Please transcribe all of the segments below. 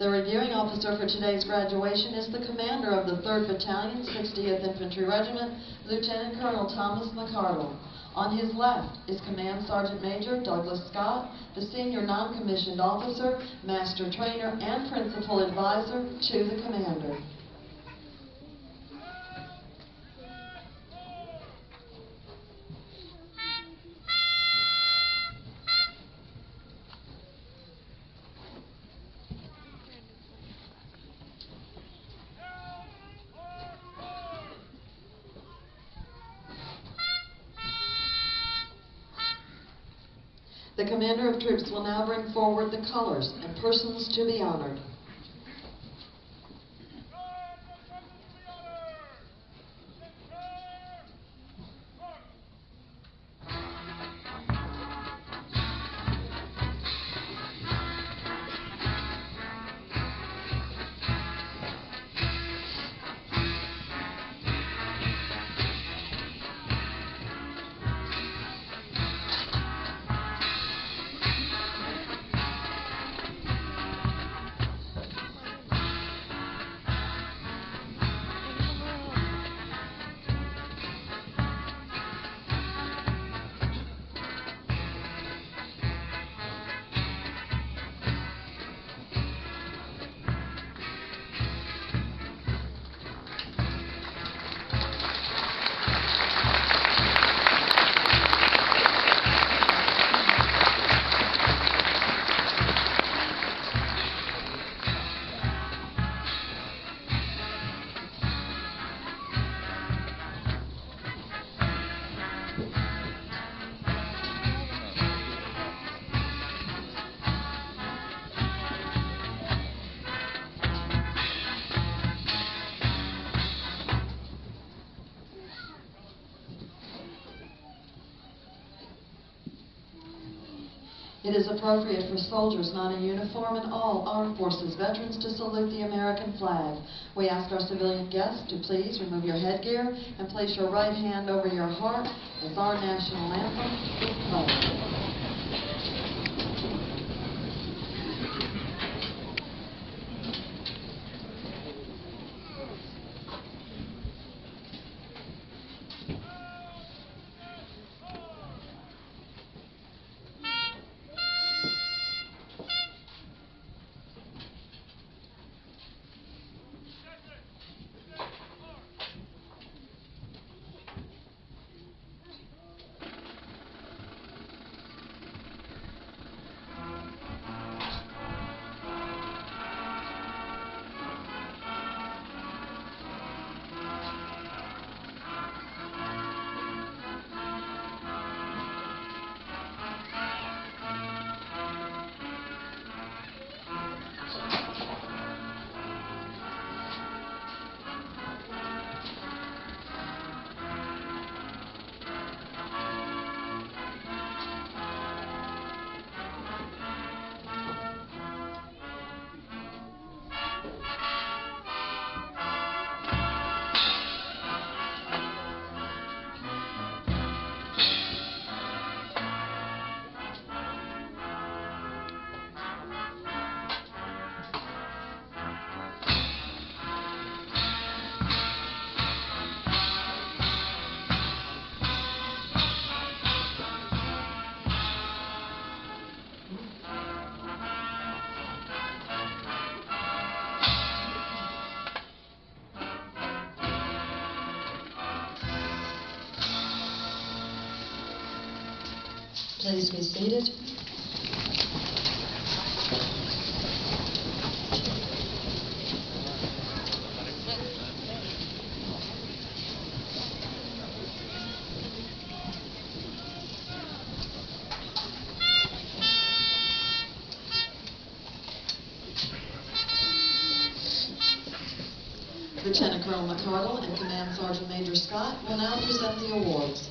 The reviewing officer for today's graduation is the commander of the 3rd Battalion, 60th Infantry Regiment, Lieutenant Colonel Thomas McCardle. On his left is Command Sergeant Major Douglas Scott, the senior non-commissioned officer, master trainer, and principal advisor to the commander. The commander of troops will now bring forward the colors and persons to be honored. It is appropriate for soldiers not in uniform and all armed forces veterans to salute the American flag. We ask our civilian guests to please remove your headgear and place your right hand over your heart as our national anthem is played. Please be seated. Lieutenant Colonel McCardle and Command Sergeant Major Scott will now present the awards.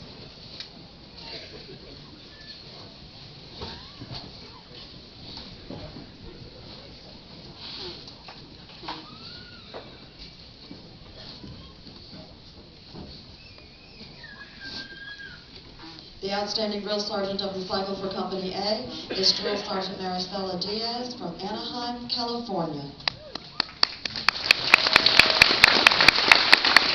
The outstanding drill sergeant of the cycle for Company A is Drill Sergeant Maricela Diaz from Anaheim, California.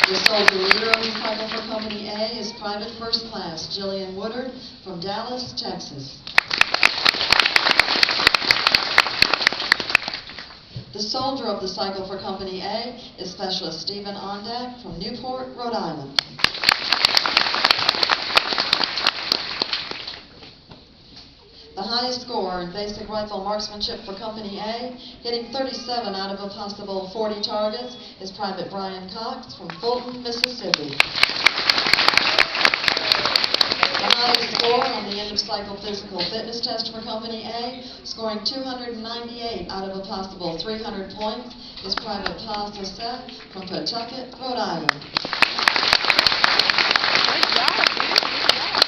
The soldier leader of the cycle for Company A is Private First Class Jillian Woodard from Dallas, Texas. The soldier of the cycle for Company A is Specialist Stephen Ondak from Newport, Rhode Island. The highest score in basic rifle marksmanship for Company A, hitting 37 out of a possible 40 targets, is Private Brian Cox from Fulton, Mississippi. The highest score on the end of cycle physical fitness test for Company A, scoring 298 out of a possible 300 points, is Private Paul Sosette from Pawtucket, Rhode Island. Good job, dude. Good job.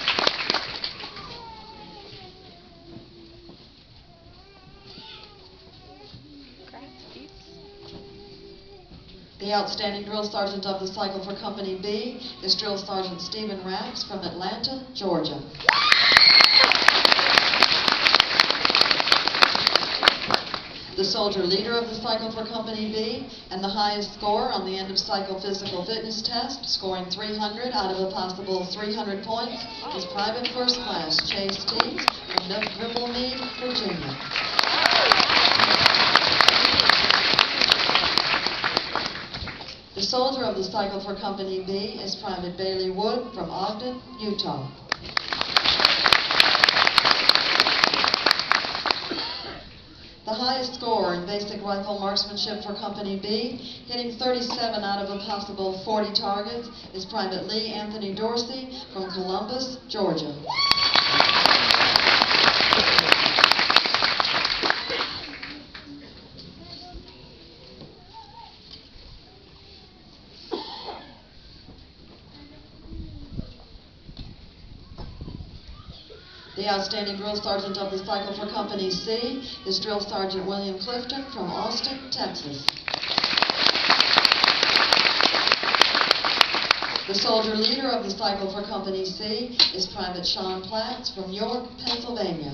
The outstanding drill sergeant of the cycle for Company B is Drill Sergeant Stephen Rax from Atlanta, Georgia. The soldier leader of the cycle for Company B and the highest score on the end of cycle physical fitness test, scoring 300 out of a possible 300 points, is Private First Class Chase Teagues from Dripplemead, Virginia. The soldier of the cycle for Company B is Private Bailey Wood from Ogden, Utah. The highest score in basic rifle marksmanship for Company B, hitting 37 out of a possible 40 targets, is Private Lee Anthony Dorsey from Columbus, Georgia. The outstanding drill sergeant of the cycle for Company C is Drill Sergeant William Clifton from Austin, Texas. The soldier leader of the cycle for Company C is Private Sean Platts from York, Pennsylvania.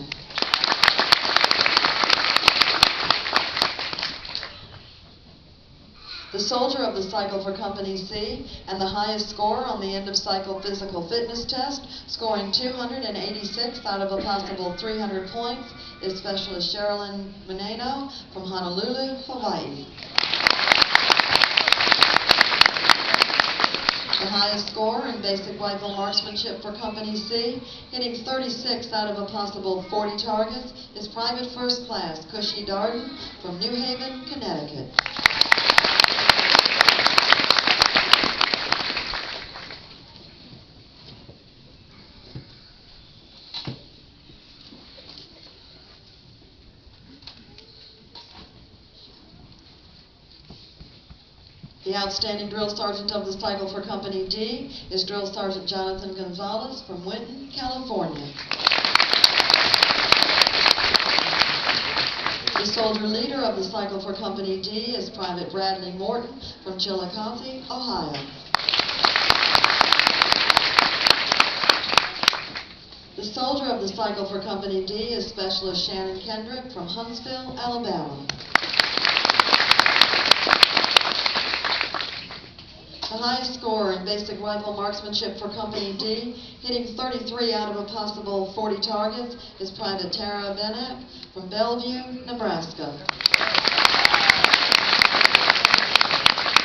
The soldier of the cycle for Company C and the highest score on the end of cycle physical fitness test, scoring 286 out of a possible 300 points, is Specialist Sherilyn Meneno from Honolulu, Hawaii. The highest score in basic rifle marksmanship for Company C, hitting 36 out of a possible 40 targets, is Private First Class Cushy Darden from New Haven, Connecticut. The outstanding drill sergeant of the cycle for Company D is Drill Sergeant Jonathan Gonzalez from Winton, California. The soldier leader of the cycle for Company D is Private Bradley Morton from Chillicothe, Ohio. The soldier of the cycle for Company D is Specialist Shannon Kendrick from Huntsville, Alabama. The highest score in basic rifle marksmanship for Company D, hitting 33 out of a possible 40 targets, is Private Tara Benak from Bellevue, Nebraska.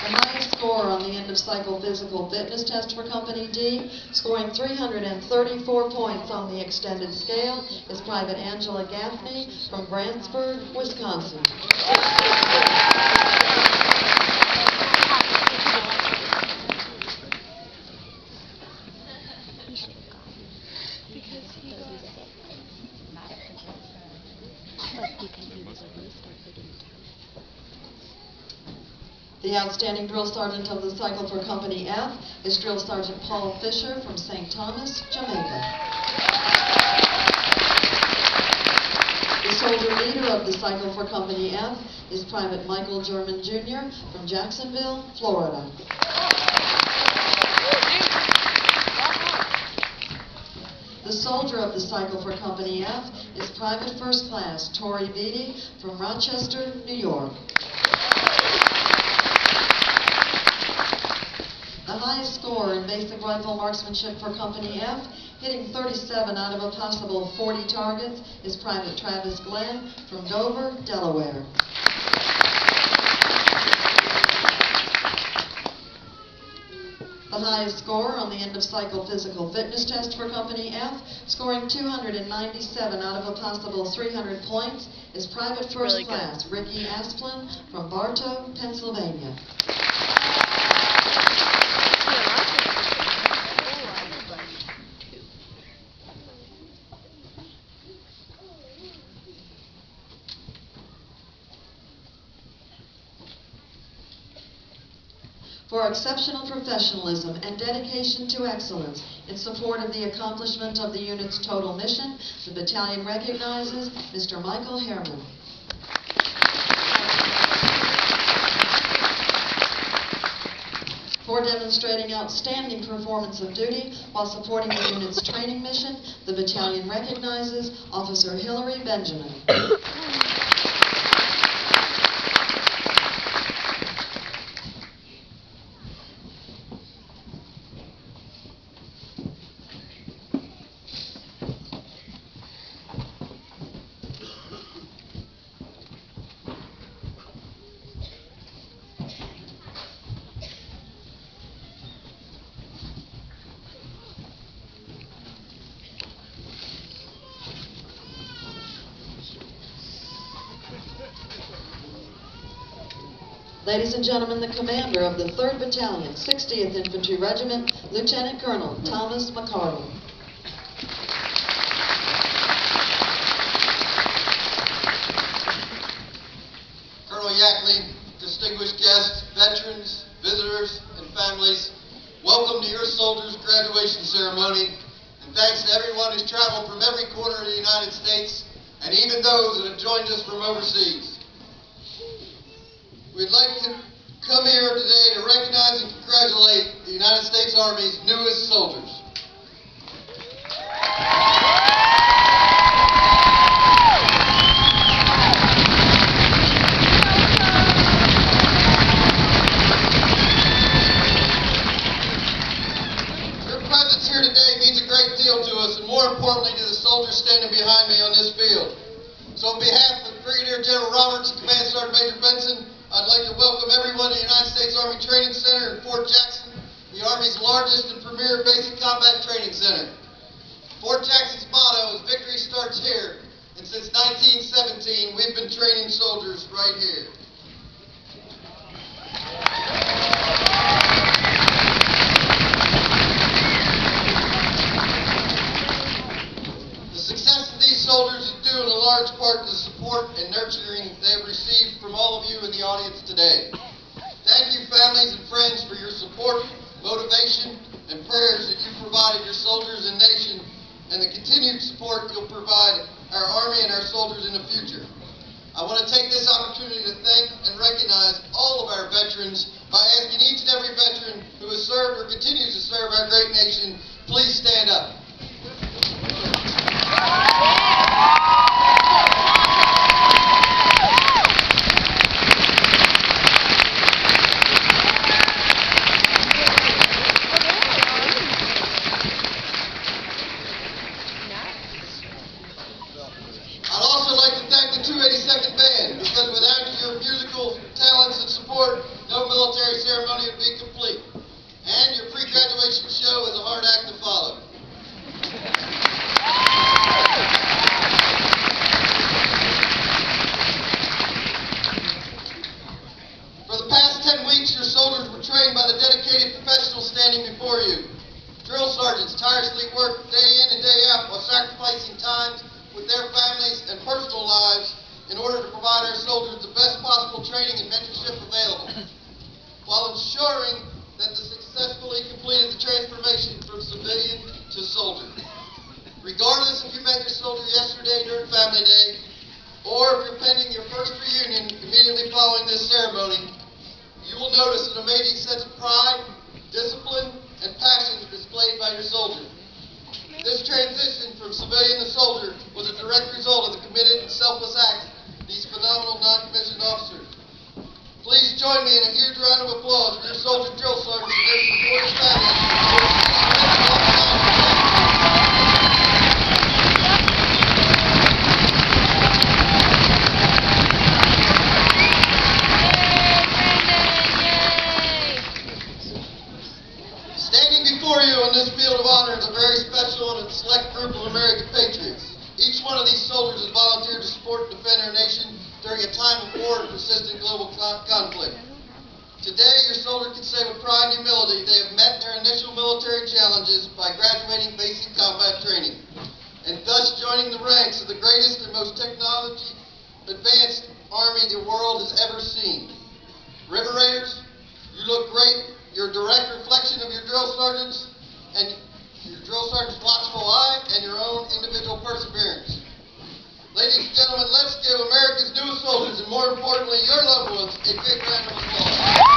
The highest score on the end of cycle physical fitness test for Company D, scoring 334 points on the extended scale, is Private Angela Gaffney from Brandsburg, Wisconsin. The outstanding drill sergeant of the cycle for Company F is Drill Sergeant Paul Fisher from St. Thomas, Jamaica. The soldier leader of the cycle for Company F is Private Michael German Jr. from Jacksonville, Florida. The The soldier of the cycle for Company F is Private First Class Tori Beatty from Rochester, New York. The highest score in basic rifle marksmanship for Company F, hitting 37 out of a possible 40 targets, is Private Travis Glenn from Dover, Delaware. The highest score on the end of cycle physical fitness test for Company F, scoring 297 out of a possible 300 points, is Private First Class Ricky Asplin from Bartow, Pennsylvania. For exceptional professionalism and dedication to excellence in support of the accomplishment of the unit's total mission, the battalion recognizes Mr. Michael Herman. For demonstrating outstanding performance of duty while supporting the unit's training mission, the battalion recognizes Officer Hillary Benjamin. Ladies and gentlemen, the commander of the 3rd Battalion, 60th Infantry Regiment, Lieutenant Colonel Thomas McCardle. Colonel Yackley, distinguished guests, veterans, visitors, and families, welcome to your soldiers' graduation ceremony, and thanks to everyone who's traveled from every corner of the United States, and even those that have joined us from overseas. We'd like to come here today to recognize and congratulate the United States Army's newest soldiers. Your presence here today means a great deal to us, and more importantly to the soldiers standing behind me on this field. So on behalf of Brigadier General Roberts and Command Sergeant Major Benson, I'd like to welcome everyone to the United States Army Training Center in Fort Jackson, the Army's largest and premier basic combat training center. Fort Jackson's motto is "Victory starts here," and since 1917, we've been training soldiers right here. The success of these soldiers is due in a large part to the support and nurturing they have received from all of you in the audience today. Thank you, families and friends, for your support, motivation, and prayers that you provided your soldiers and nation, and the continued support you'll provide our Army and our soldiers in the future. I want to take this opportunity to thank and recognize all of our veterans by asking each and every veteran who has served or continues to serve our great nation, please stand up. I'd also like to thank the 282nd Band, because without your musical talents and support, no military ceremony would be complete. And your pre-graduation show is a hard act to follow. For the past 10 weeks, your soldiers were trained by the dedicated professionals standing before you. Drill sergeants tirelessly work day in and day out while sacrificing times with their families and personal lives in order to provide our soldiers the best possible training and mentorship available, while ensuring that they successfully completed the transformation from civilian to soldier. Regardless if you met your soldier yesterday during Family Day, or if you're pending your first reunion immediately following this ceremony, you will notice an amazing sense of pride, discipline, and passion displayed by your soldier. This transition from civilian to soldier was a direct result of the committed and selfless acts of these phenomenal non-commissioned officers. Please join me in a huge round of applause for your soldier drill sergeants and their supportive families. Standing before you on this field of honor is a very special and select group of American patriots. Each one of these soldiers has volunteered to support and defend our nation during a time of war and persistent global conflict. Today, your soldier can say with pride and humility they have met their initial military challenges by graduating basic combat training, and thus joining the ranks of the greatest and most technology advanced army the world has ever seen. River Raiders, you look great. You're a direct reflection of your drill sergeants and your drill sergeant's watchful eye and your own individual perseverance. Ladies and gentlemen, let's give America's newest soldiers and more importantly your loved ones a big round of applause.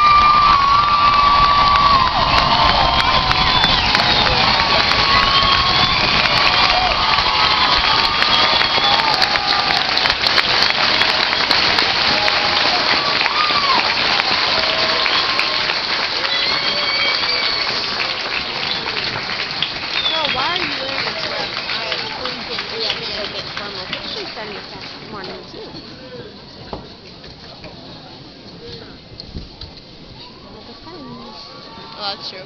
Oh, that's true.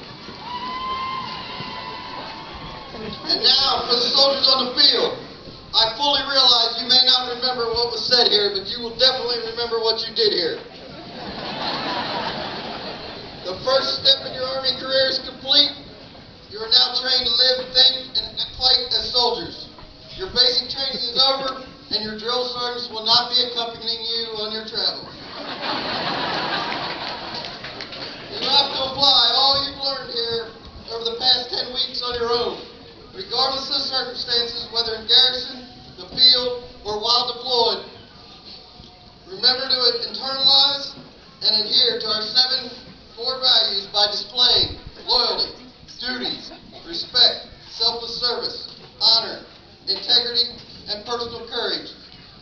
And now for the soldiers on the field. I fully realize you may not remember what was said here, but you will definitely remember what you did here. The first step in your Army career is complete. You are now trained to live, think, and fight as soldiers. Your basic training is over, and your drill sergeants will not be accompanying you on your travels. You have to apply all you've learned here over the past 10 weeks on your own, regardless of circumstances, whether in garrison, the field, or while deployed. Remember to internalize and adhere to our 7 core values by displaying loyalty, duty, respect, selfless service, honor, integrity, and personal courage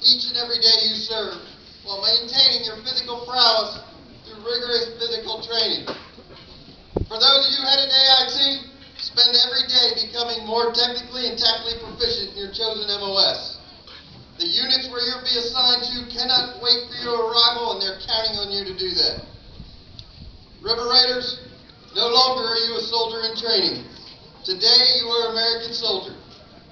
each and every day you serve, while maintaining your physical prowess through rigorous physical training. For those of you headed to AIT, spend every day becoming more technically and tactically proficient in your chosen MOS. The units where you'll be assigned to cannot wait for your arrival, and they're counting on you to do that. River Raiders, no longer are you a soldier in training. Today you are an American soldier.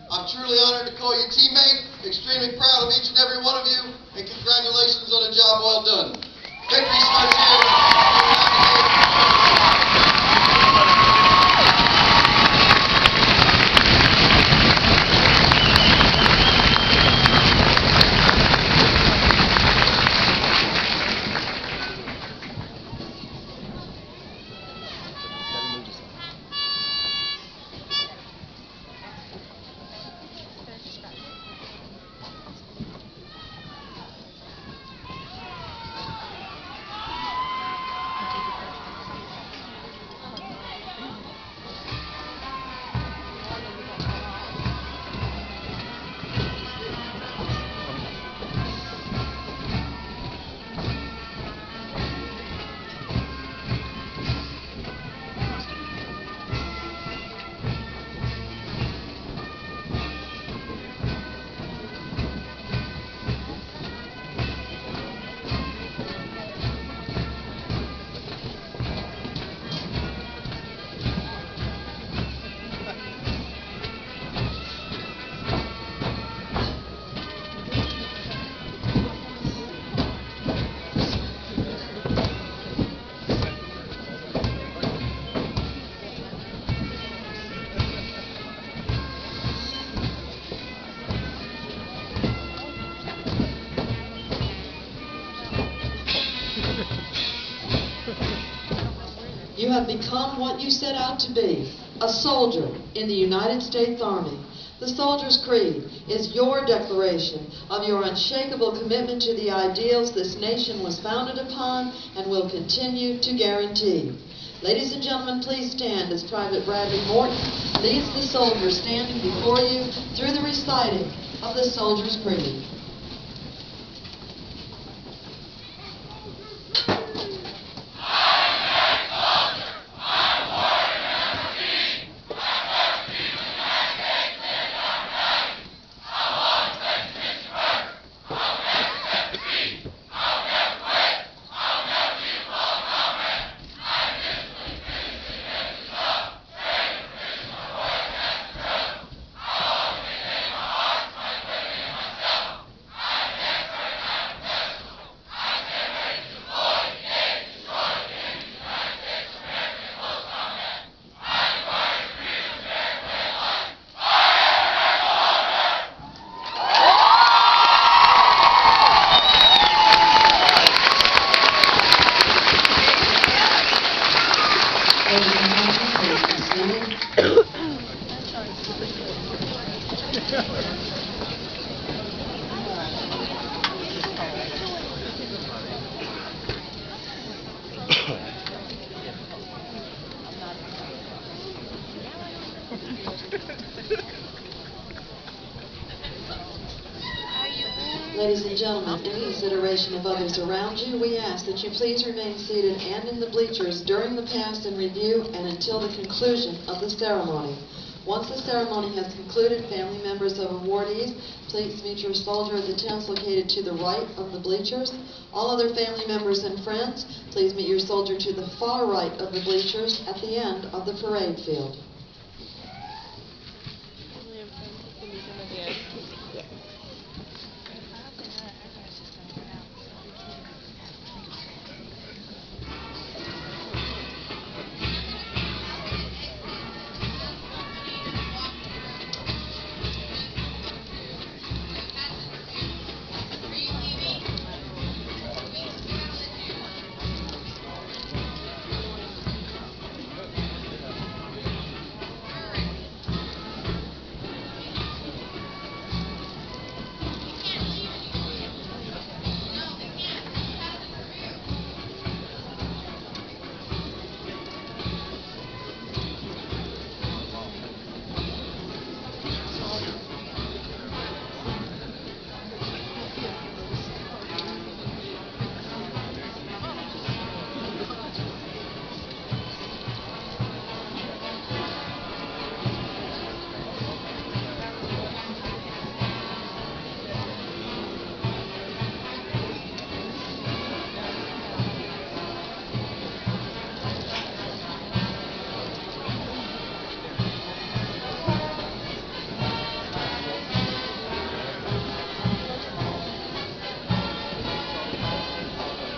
I'm truly honored to call you teammate, extremely proud of each and every one of you, and congratulations on a job well done. Victory starts here. You have become what you set out to be, a soldier in the United States Army. The Soldier's Creed is your declaration of your unshakable commitment to the ideals this nation was founded upon and will continue to guarantee. Ladies and gentlemen, please stand as Private Bradley Morton leads the soldiers standing before you through the reciting of the Soldier's Creed. Ladies and gentlemen, in consideration of others around you, we ask that you please remain seated and in the bleachers during the pass and review and until the conclusion of the ceremony. Once the ceremony has concluded, family members of awardees, please meet your soldier at the tents located to the right of the bleachers. All other family members and friends, please meet your soldier to the far right of the bleachers at the end of the parade field.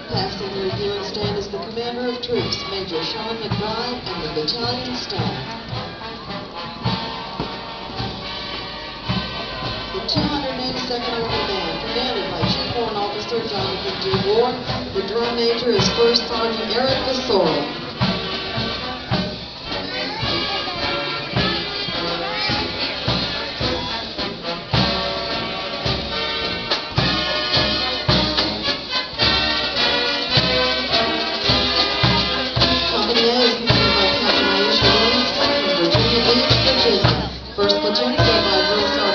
Passing the reviewing stand is the Commander of Troops, Major Sean McBride, and the battalion staff. The 282nd Army Band, commanded by Chief Warrant Officer Jonathan D. Ward. The drum major is First Sergeant Eric Vasora. First platoon led by Drill Sergeant